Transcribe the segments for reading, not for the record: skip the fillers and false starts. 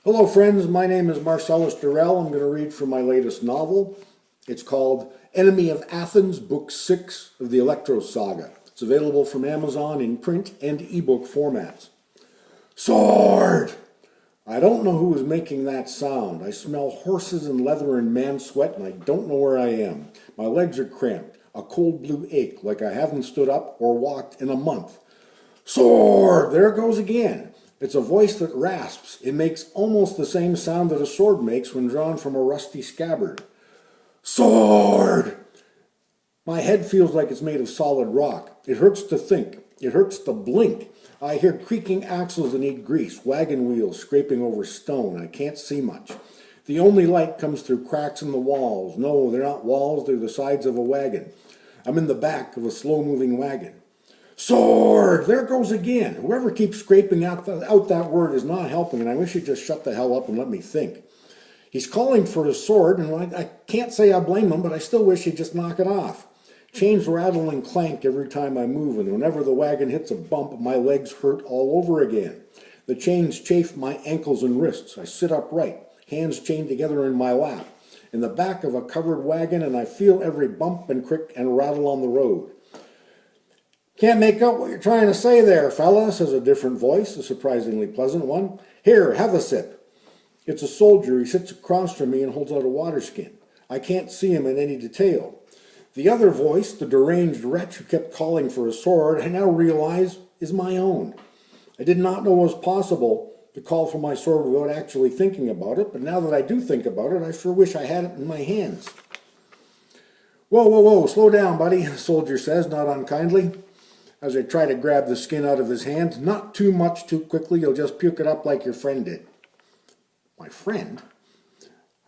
Hello friends, my name is Marcellus Durrell. I'm going to read from my latest novel. It's called Enemy of Athens, Book 6 of the Elektros Saga. It's available from Amazon in print and ebook formats. Sword! I don't know who is making that sound. I smell horses and leather and man sweat, and I don't know where I am. My legs are cramped, a cold blue ache like I haven't stood up or walked in a month. Sword! There it goes again. It's a voice that rasps. It makes almost the same sound that a sword makes when drawn from a rusty scabbard. Sword! My head feels like it's made of solid rock. It hurts to think. It hurts to blink. I hear creaking axles that need grease, wagon wheels scraping over stone. I can't see much. The only light comes through cracks in the walls. No, they're not walls, they're the sides of a wagon. I'm in the back of a slow-moving wagon. Sword! There it goes again. Whoever keeps scraping out that word is not helping, and I wish he'd just shut the hell up and let me think. He's calling for his sword, and I can't say I blame him, but I still wish he'd just knock it off. Chains rattle and clank every time I move, and whenever the wagon hits a bump, my legs hurt all over again. The chains chafe my ankles and wrists. I sit upright, hands chained together in my lap, in the back of a covered wagon, and I feel every bump and crick and rattle on the road. Can't make out what you're trying to say there, fella, says a different voice, a surprisingly pleasant one. Here, have a sip. It's a soldier. He sits across from me and holds out a water skin. I can't see him in any detail. The other voice, the deranged wretch who kept calling for a sword, I now realize is my own. I did not know it was possible to call for my sword without actually thinking about it, but now that I do think about it, I sure wish I had it in my hands. Whoa, whoa, whoa, slow down, buddy, the soldier says, not unkindly, as I try to grab the skin out of his hand. Not too much too quickly, you'll just puke it up like your friend did. My friend?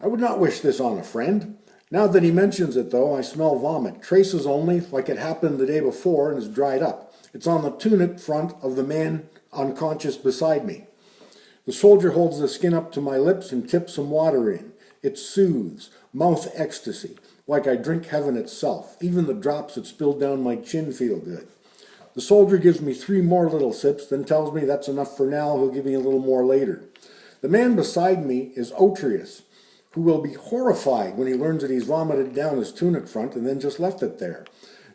I would not wish this on a friend. Now that he mentions it, though, I smell vomit. Traces only, like it happened the day before and is dried up. It's on the tunic front of the man unconscious beside me. The soldier holds the skin up to my lips and tips some water in. It soothes, mouth ecstasy, like I drink heaven itself. Even the drops that spilled down my chin feel good. The soldier gives me 3 more little sips, then tells me that's enough for now. He'll give me a little more later. The man beside me is Elektros, who will be horrified when he learns that he's vomited down his tunic front and then just left it there.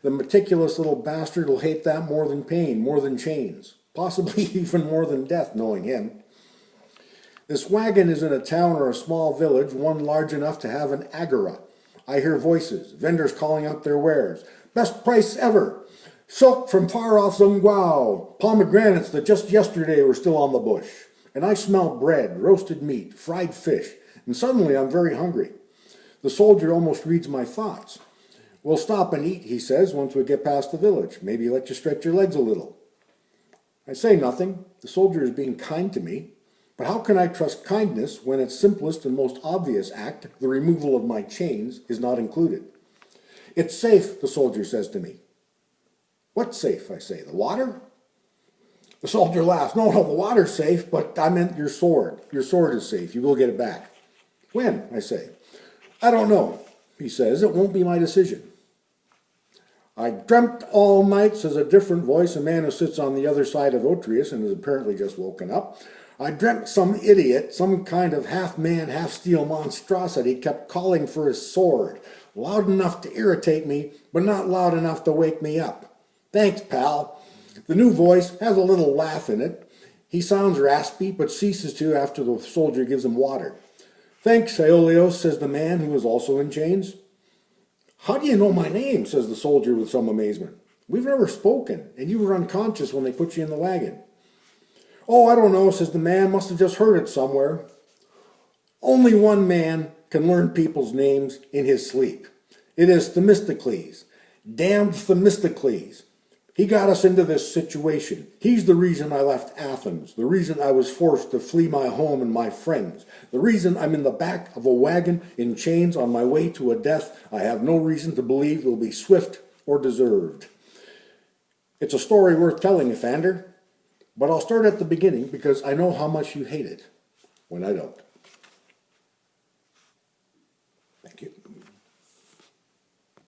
The meticulous little bastard will hate that more than pain, more than chains, possibly even more than death, knowing him. This wagon is in a town or a small village, one large enough to have an agora. I hear voices, vendors calling out their wares. Best price ever! Silk from far-off Zunguao, pomegranates that just yesterday were still on the bush. And I smell bread, roasted meat, fried fish, and suddenly I'm very hungry. The soldier almost reads my thoughts. We'll stop and eat, he says, once we get past the village. Maybe let you stretch your legs a little. I say nothing. The soldier is being kind to me. But how can I trust kindness when its simplest and most obvious act, the removal of my chains, is not included? It's safe, the soldier says to me. What's safe, I say. The water? The soldier laughs. No, the water's safe, but I meant your sword. Your sword is safe. You will get it back. When? I say. I don't know, he says. It won't be my decision. I dreamt all night, says a different voice, a man who sits on the other side of Elektros and has apparently just woken up. I dreamt some idiot, some kind of half-man, half-steel monstrosity kept calling for his sword, loud enough to irritate me, but not loud enough to wake me up. Thanks, pal. The new voice has a little laugh in it. He sounds raspy, but ceases to after the soldier gives him water. Thanks, Elektros, says the man who is also in chains. How do you know my name, says the soldier with some amazement. We've never spoken, and you were unconscious when they put you in the wagon. Oh, I don't know, says the man. Must have just heard it somewhere. Only one man can learn people's names in his sleep. It is Themistocles. Damned Themistocles. He got us into this situation. He's the reason I left Athens, the reason I was forced to flee my home and my friends, the reason I'm in the back of a wagon in chains on my way to a death I have no reason to believe will be swift or deserved. It's a story worth telling, Evander, but I'll start at the beginning because I know how much you hate it when I don't.